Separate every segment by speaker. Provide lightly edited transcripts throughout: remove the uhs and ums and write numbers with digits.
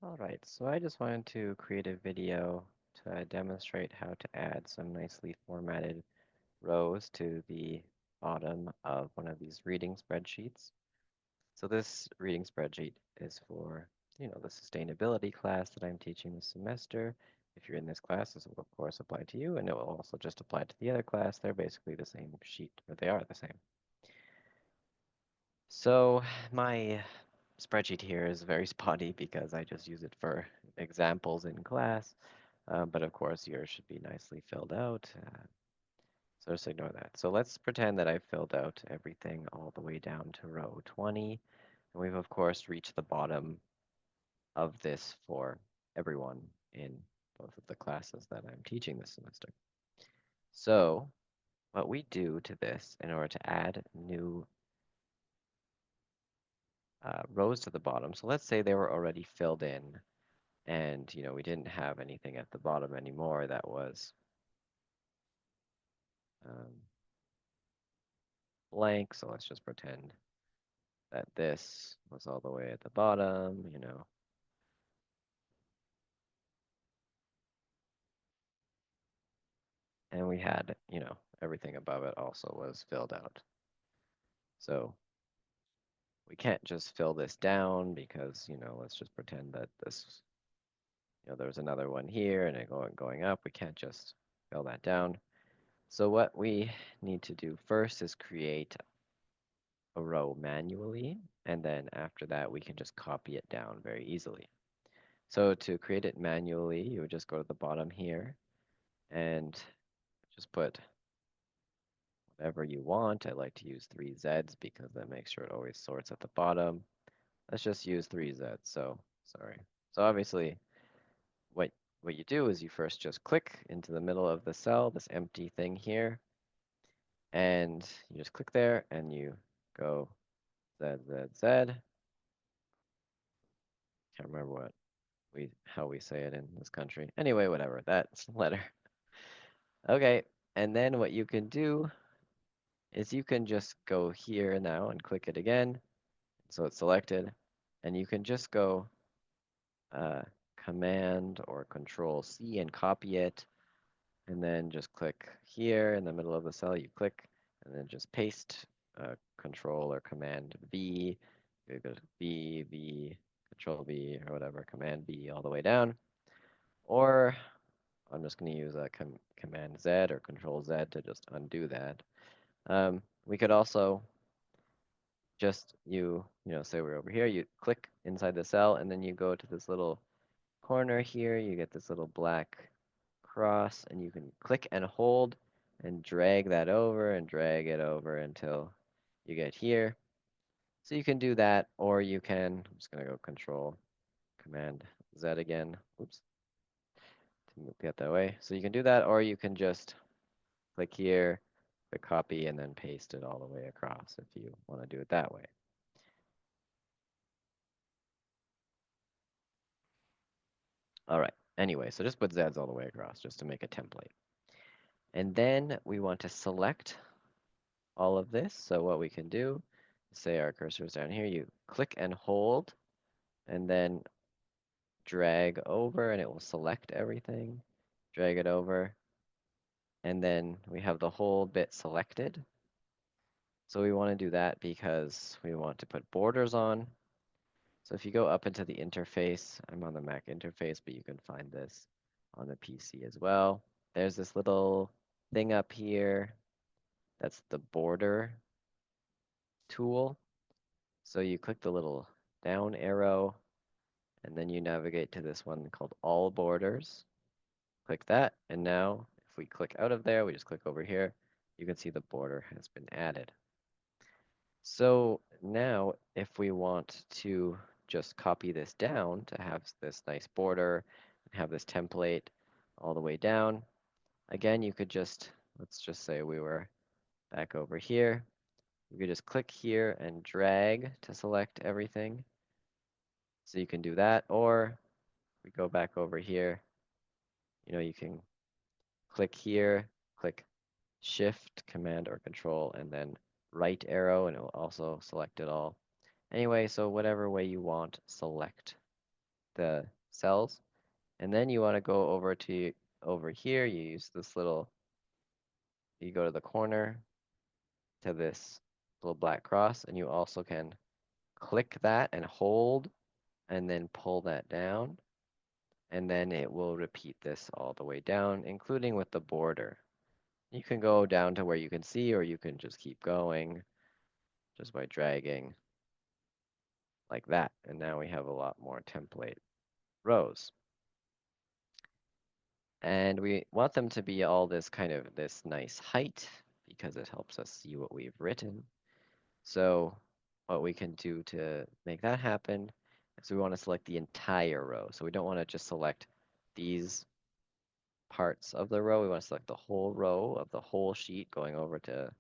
Speaker 1: All right, so I just wanted to create a video to demonstrate how to add some nicely formatted rows to the bottom of one of these reading spreadsheets. So this reading spreadsheet is for, the sustainability class that I'm teaching this semester. If you're in this class, this will of course apply to you, and it will also just apply to the other class. They're basically the same sheet, or they are the same. So my spreadsheet here is very spotty because I just use it for examples in class. But of course, yours should be nicely filled out. So just ignore that. So let's pretend that I've filled out everything all the way down to row 20. And we've, of course, reached the bottom of this for everyone in both of the classes that I'm teaching this semester. So what we do to this in order to add new rows to the bottom. So let's say they were already filled in and, we didn't have anything at the bottom anymore that was um, blank. So let's just pretend that this was all the way at the bottom. And we had, everything above it also was filled out. So we can't just fill this down because, let's just pretend that this, there's another one here and it going up. We can't just fill that down. So what we need to do first is create a row manually, and then after that we can just copy it down very easily. So to create it manually, you would just go to the bottom here and just put whatever you want. I like to use 3Zs because that makes sure it always sorts at the bottom. Let's just use 3Zs. So sorry. So obviously what what you do is you first just click into the middle of the cell, this empty thing here, and you just click there and you go Z, Z, Z. Can't remember how we say it in this country. Anyway, whatever, that's letter. Okay, and then what you can do is you can just go here now and click it again. So it's selected, and you can just go uh, Command or Control C and copy it, and then just click here in the middle of the cell. You click, and then just paste Control or Command V. You go to V, V, Control V, or whatever, Command V all the way down. Or I'm just going to use a Command Z or Control Z to just undo that. We could also just say we're over here, you click inside the cell, and then you go to this little corner here, you get this little black cross, and you can click and hold and drag that over and drag it over until you get here. So you can do that, or you can, I'm just going to go Control, Command Z again. Oops, didn't get that way. So you can do that, or you can just click here, click copy, and then paste it all the way across if you want to do it that way. All right. Anyway, so just put Zs all the way across just to make a template. And then we want to select all of this. So what we can do, say our cursor is down here, you click and hold, and then drag over, and it will select everything. Drag it over, and then we have the whole bit selected. So we want to do that because we want to put borders on. So if you go up into the interface, I'm on the Mac interface, but you can find this on the PC as well. There's this little thing up here. That's the border tool. So you click the little down arrow, and then you navigate to this one called All Borders. Click that, and now if we click out of there, we just click over here, you can see the border has been added. So now if we want to just copy this down to have this nice border and have this template all the way down, again, you could just, let's just say we were back over here. You could just click here and drag to select everything. So you can do that, or we go back over here, you can click here, click Shift, Command, or Control, and then right arrow, and it will also select it all. Anyway, so whatever way you want, select the cells. And then you want to go over here. You use this little, you go to the corner to this little black cross, and you also can click that and hold and then pull that down. And then it will repeat this all the way down, including with the border. You can go down to where you can see, or you can just keep going just by dragging like that. And now we have a lot more template rows. And we want them to be all this kind of this nice height because it helps us see what we've written. So what we can do to make that happen is we want to select the entire row. So we don't want to just select these parts of the row. We want to select the whole row of the whole sheet going over to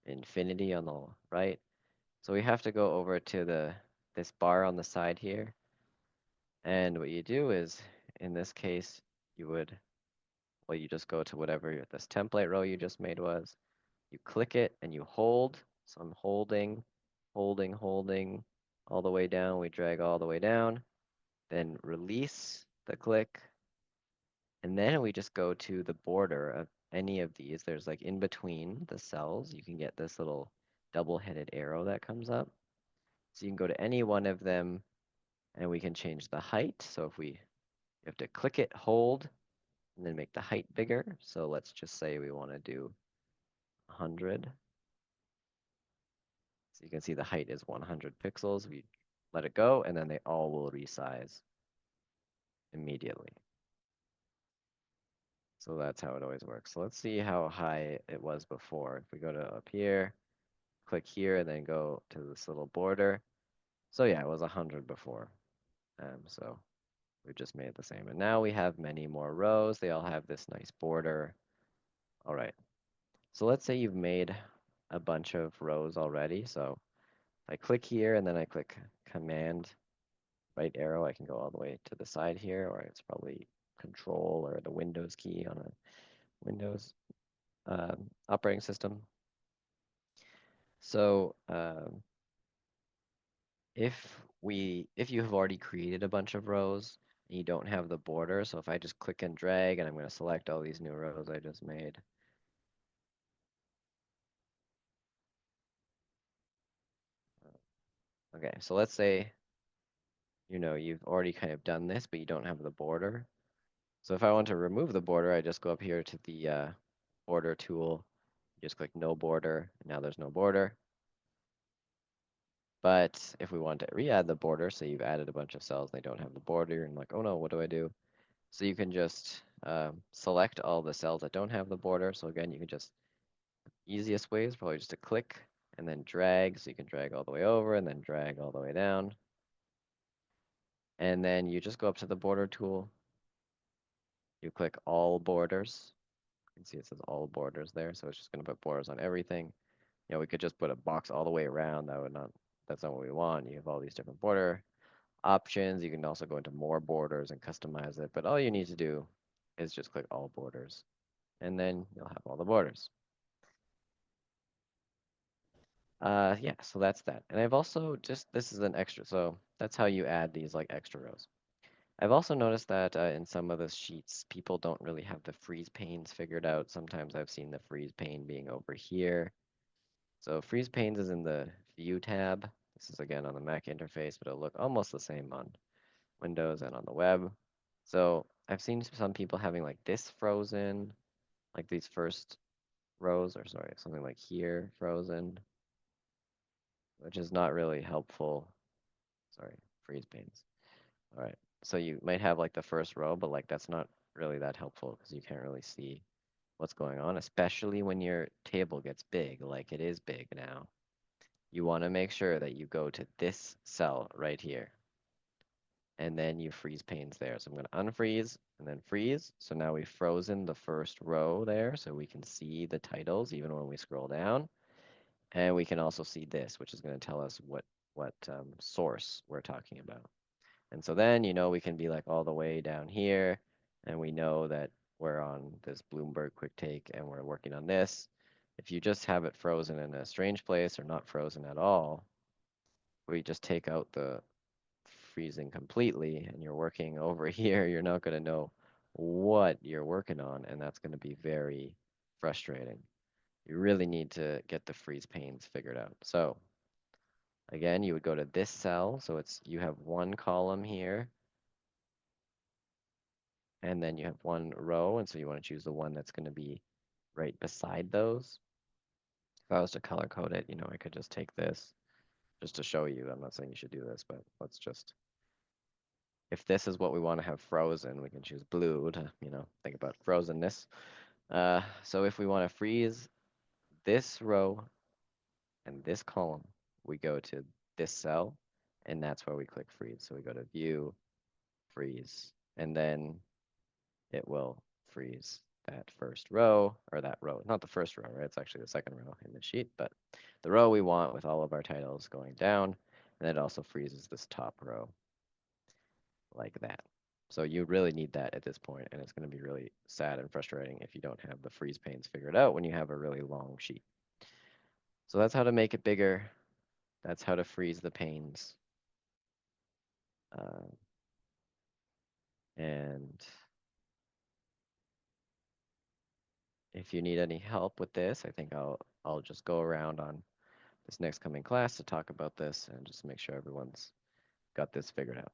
Speaker 1: infinity on the right. So we have to go over to this bar on the side here. And what you do is, in this case, you would, well, you just go to whatever this template row you just made was. You click it and you hold. So I'm holding, holding all the way down. We drag all the way down. Then release the click. And then we just go to the border of any of these. There's like in between the cells, you can get this little double-headed arrow that comes up. So you can go to any one of them and we can change the height. So if you have to click it, hold, and then make the height bigger. So let's just say we want to do 100. So you can see the height is 100 pixels. We let it go, and then they all will resize immediately. So that's how it always works. So let's see how high it was before. If we go to up here, click here, and then go to this little border. So yeah, it was 100 before. So we just made it the same. And now we have many more rows. They all have this nice border. All right. So let's say you've made a bunch of rows already. So if I click here and then I click Command right arrow, I can go all the way to the side here, or it's probably Control or the Windows key on a Windows operating system. So if you have already created a bunch of rows and you don't have the border, so if I just click and drag and I'm going to select all these new rows I just made. Okay, so let's say, you've already kind of done this, but you don't have the border. So if I want to remove the border, I just go up here to the border tool, just click no border, and now there's no border. But if we want to re-add the border, so you've added a bunch of cells, they don't have the border, and like, oh no, what do I do? So you can just select all the cells that don't have the border. So again, you can just, easiest way is probably just to click and then drag. So you can drag all the way over and then drag all the way down. And then you just go up to the border tool. You click all borders. You can see it says all borders there. So it's just going to put borders on everything. We could just put a box all the way around. That's not what we want. You have all these different border options. You can also go into more borders and customize it. But all you need to do is just click all borders. And then you'll have all the borders. Yeah, so that's that. And I've also this is an extra, so that's how you add these like extra rows. I've also noticed that in some of the sheets, people don't really have the freeze panes figured out. Sometimes I've seen the freeze pane being over here. So freeze panes is in the View tab. This is again on the Mac interface, but it'll look almost the same on Windows and on the web. So I've seen some people having like this frozen, like these first rows, or sorry, something like here frozen, which is not really helpful. Sorry, freeze panes. All right. So you might have like the first row, but like that's not really that helpful because you can't really see what's going on, especially when your table gets big, like it is big now. You want to make sure that you go to this cell right here, and then you freeze panes there. So I'm going to unfreeze and then freeze. So now we've frozen the first row there, so we can see the titles even when we scroll down. And we can also see this, which is going to tell us what source we're talking about. And so then, we can be like all the way down here, and we know that we're on this Bloomberg quick take and we're working on this. If you just have it frozen in a strange place or not frozen at all, we just take out the freezing completely and you're working over here, you're not going to know what you're working on, and that's going to be very frustrating. You really need to get the freeze panes figured out. So again, you would go to this cell. So it's you have one column here, and then you have one row, and so you want to choose the one that's going to be right beside those. If I was to color code it, I could just take this just to show you. I'm not saying you should do this, but let's just, if this is what we want to have frozen, we can choose blue to, think about frozenness. So if we want to freeze this row and this column, we go to this cell, and that's where we click freeze. So we go to view, freeze, and then it will freeze that first row, or that row, not the first row, right? It's actually the second row in the sheet, but the row we want with all of our titles going down, and it also freezes this top row like that. So you really need that at this point, and it's going to be really sad and frustrating if you don't have the freeze panes figured out when you have a really long sheet. So that's how to make it bigger. That's how to freeze the panes. Uh, and if you need any help with this, I think I'll just go around on this next coming class to talk about this and just make sure everyone's got this figured out.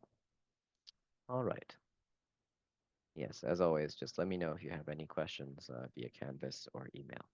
Speaker 1: All right. Yes, as always, just let me know if you have any questions via Canvas or email.